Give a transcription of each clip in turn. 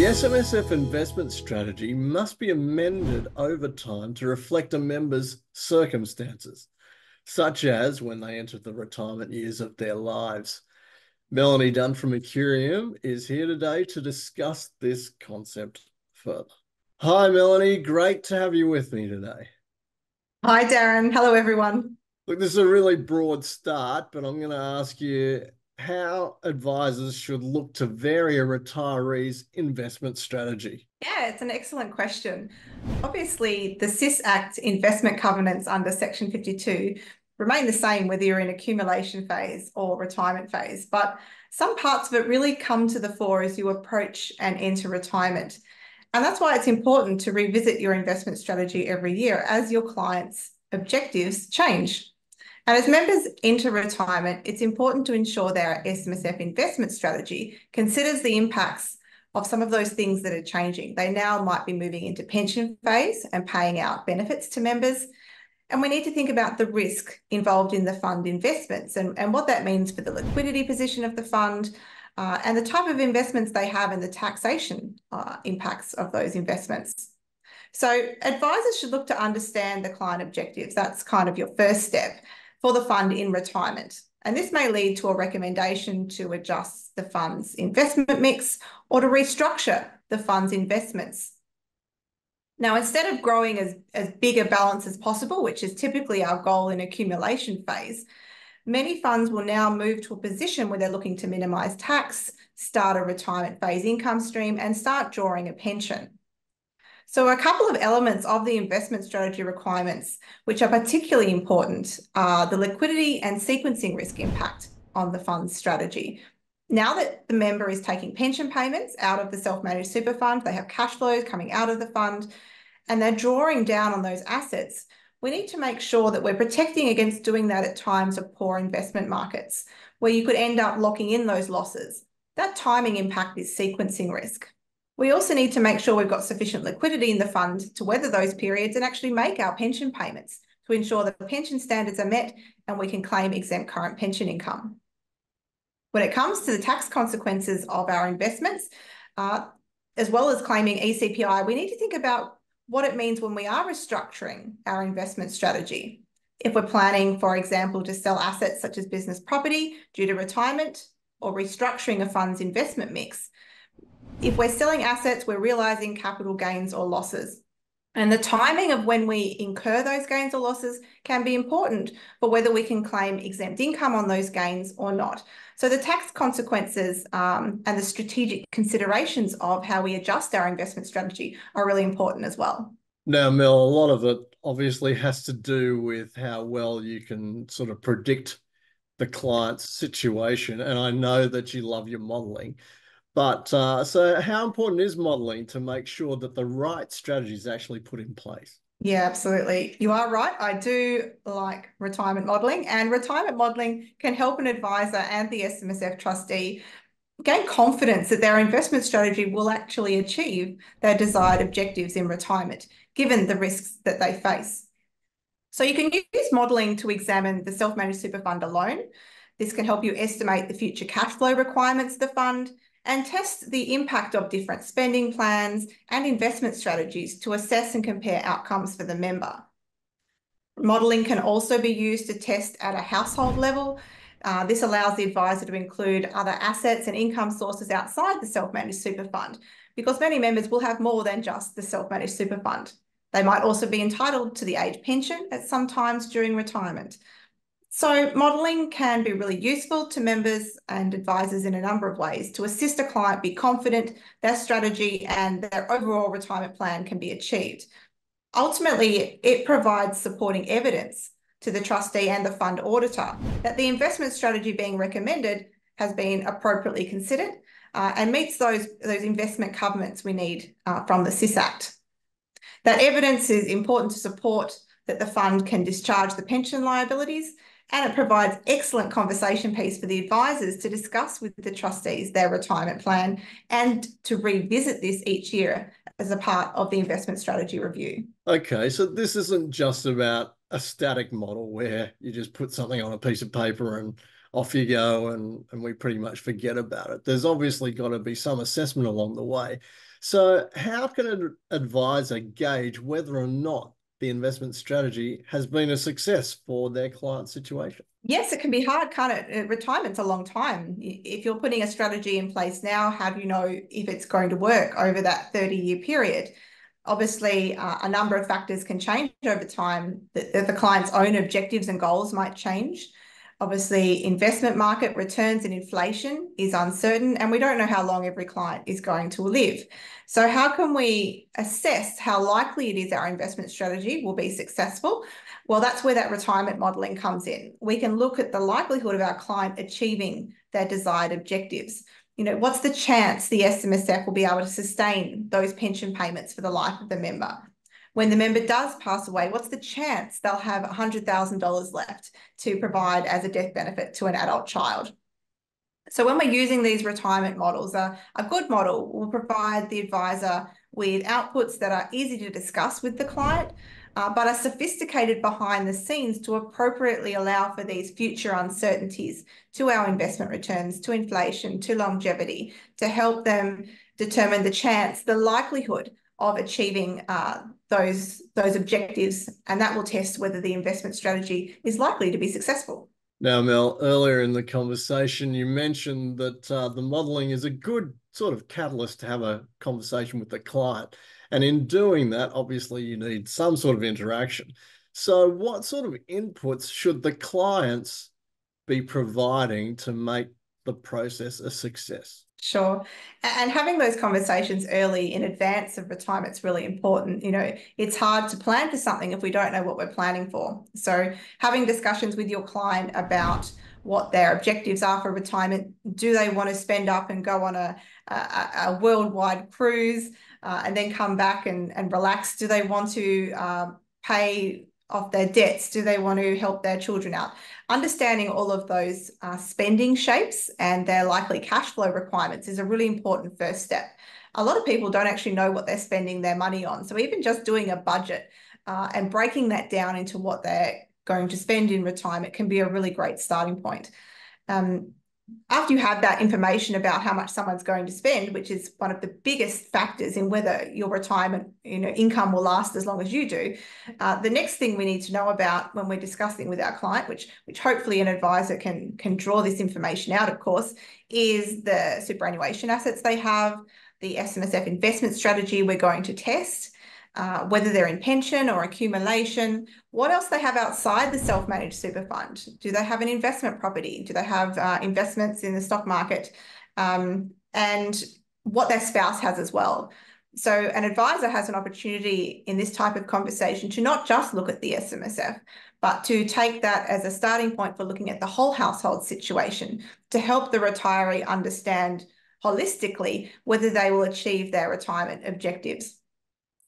The SMSF investment strategy must be amended over time to reflect a member's circumstances, such as when they enter the retirement years of their lives. Melanie Dunn from Mercurium is here today to discuss this concept further. Hi, Melanie. Great to have you with me today. Hi, Darren. Hello, everyone. Look, this is a really broad start, but I'm going to ask you how advisors should look to vary a retiree's investment strategy. Yeah, it's an excellent question. Obviously, the SIS Act investment covenants under Section 52 remain the same whether you're in accumulation phase or retirement phase, but some parts of it really come to the fore as you approach and enter retirement. And that's why it's important to revisit your investment strategy every year as your clients' objectives change. And as members enter retirement, it's important to ensure their SMSF investment strategy considers the impacts of some of those things that are changing. They now might be moving into pension phase and paying out benefits to members. And we need to think about the risk involved in the fund investments and what that means for the liquidity position of the fund and the type of investments they have and the taxation impacts of those investments. So advisors should look to understand the client objectives. That's kind of your first step for the fund in retirement. And this may lead to a recommendation to adjust the fund's investment mix or to restructure the fund's investments. Now, instead of growing as big a balance as possible, which is typically our goal in accumulation phase, many funds will now move to a position where they're looking to minimise tax, start a retirement phase income stream, and start drawing a pension. So a couple of elements of the investment strategy requirements, which are particularly important, are the liquidity and sequencing risk impact on the fund's strategy. Now that the member is taking pension payments out of the self-managed super fund, they have cash flows coming out of the fund, and they're drawing down on those assets, we need to make sure that we're protecting against doing that at times of poor investment markets, where you could end up locking in those losses. That timing impact is sequencing risk. We also need to make sure we've got sufficient liquidity in the fund to weather those periods and actually make our pension payments to ensure that the pension standards are met and we can claim exempt current pension income. When it comes to the tax consequences of our investments, as well as claiming ECPI, we need to think about what it means when we are restructuring our investment strategy. If we're planning, for example, to sell assets such as business property due to retirement or restructuring a fund's investment mix, if we're selling assets, we're realising capital gains or losses. And the timing of when we incur those gains or losses can be important for whether we can claim exempt income on those gains or not. So the tax consequences and the strategic considerations of how we adjust our investment strategy are really important as well. Now, Mel, a lot of it obviously has to do with how well you can sort of predict the client's situation. And I know that you love your modelling. But so how important is modelling to make sure that the right strategy is actually put in place? Yeah, absolutely. You are right. I do like retirement modelling, and retirement modelling can help an advisor and the SMSF trustee gain confidence that their investment strategy will actually achieve their desired objectives in retirement, given the risks that they face. So you can use modelling to examine the self-managed super fund alone. This can help you estimate the future cash flow requirements of the fund and test the impact of different spending plans and investment strategies to assess and compare outcomes for the member. Modelling can also be used to test at a household level. This allows the advisor to include other assets and income sources outside the self-managed super fund, because many members will have more than just the self-managed super fund. They might also be entitled to the age pension at some times during retirement. So modelling can be really useful to members and advisors in a number of ways to assist a client be confident their strategy and their overall retirement plan can be achieved. Ultimately, it provides supporting evidence to the trustee and the fund auditor that the investment strategy being recommended has been appropriately considered and meets those investment covenants we need from the SIS Act. That evidence is important to support that the fund can discharge the pension liabilities, and it provides excellent conversation piece for the advisors to discuss with the trustees their retirement plan and to revisit this each year as a part of the investment strategy review. Okay, so this isn't just about a static model where you just put something on a piece of paper and off you go and we pretty much forget about it. There's obviously got to be some assessment along the way. So, how can an advisor gauge whether or not the investment strategy has been a success for their client situation? Yes, it can be hard, can't it? Retirement's a long time. If you're putting a strategy in place now, how do you know if it's going to work over that 30-year period? Obviously, a number of factors can change over time. The client's own objectives and goals might change. Obviously, investment market returns and inflation is uncertain, and we don't know how long every client is going to live. So how can we assess how likely it is our investment strategy will be successful? Well, that's where that retirement modelling comes in. We can look at the likelihood of our client achieving their desired objectives. What's the chance the SMSF will be able to sustain those pension payments for the life of the member? When the member does pass away, what's the chance they'll have $100,000 left to provide as a death benefit to an adult child? So when we're using these retirement models, a good model will provide the advisor with outputs that are easy to discuss with the client, but are sophisticated behind the scenes to appropriately allow for these future uncertainties to our investment returns, to inflation, to longevity, to help them determine the chance, the likelihood of achieving those objectives, and that will test whether the investment strategy is likely to be successful. Now, Mel, earlier in the conversation, you mentioned that the modeling is a good sort of catalyst to have a conversation with the client. And in doing that, obviously, you need some sort of interaction. So, what sort of inputs should the clients be providing to make the process a success? Sure. And having those conversations early in advance of retirement is really important. It's hard to plan for something if we don't know what we're planning for. So having discussions with your client about what their objectives are for retirement. Do they want to spend up and go on a worldwide cruise and then come back and relax? Do they want to pay off their debts? Do they want to help their children out? Understanding all of those spending shapes and their likely cash flow requirements is a really important first step. A lot of people don't actually know what they're spending their money on. So even just doing a budget and breaking that down into what they're going to spend in retirement can be a really great starting point. After you have that information about how much someone's going to spend, which is one of the biggest factors in whether your retirement income will last as long as you do, the next thing we need to know about when we're discussing with our client, which hopefully an advisor can draw this information out, of course, is the superannuation assets they have, the SMSF investment strategy we're going to test, whether they're in pension or accumulation, what else they have outside the self-managed super fund. Do they have an investment property? Do they have investments in the stock market? And what their spouse has as well. So an advisor has an opportunity in this type of conversation to not just look at the SMSF, but to take that as a starting point for looking at the whole household situation to help the retiree understand holistically whether they will achieve their retirement objectives.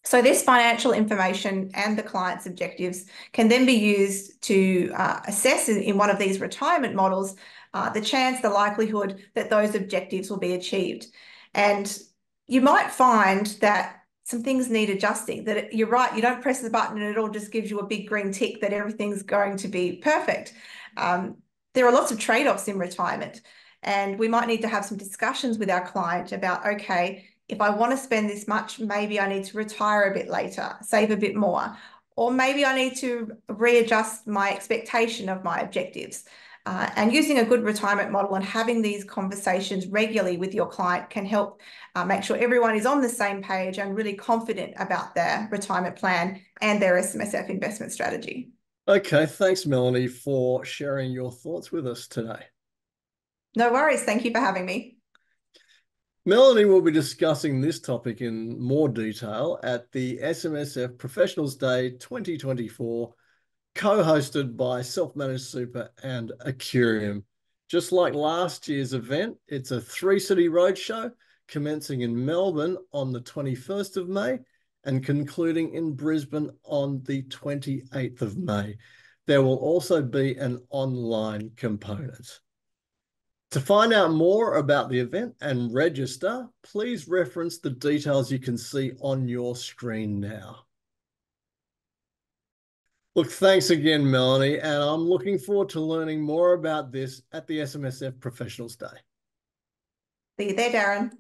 So this financial information and the client's objectives can then be used to assess in one of these retirement models the chance, the likelihood that those objectives will be achieved. And you might find that some things need adjusting, that you're right, you don't press the button and it all just gives you a big green tick that everything's going to be perfect. There are lots of trade-offs in retirement, and we might need to have some discussions with our client about, okay, if I want to spend this much, maybe I need to retire a bit later, save a bit more, or maybe I need to readjust my expectation of my objectives. And using a good retirement model and having these conversations regularly with your client can help make sure everyone is on the same page and really confident about their retirement plan and their SMSF investment strategy. Okay, thanks, Melanie, for sharing your thoughts with us today. No worries. Thank you for having me. Melanie will be discussing this topic in more detail at the SMSF Professionals Day 2024, co-hosted by Self-Managed Super and Accurium. Just like last year's event, it's a three-city roadshow commencing in Melbourne on the 21st of May and concluding in Brisbane on the 28th of May. There will also be an online component. To find out more about the event and register, please reference the details you can see on your screen now. Look, thanks again, Melanie, and I'm looking forward to learning more about this at the SMSF Professionals Day. See you there, Darren.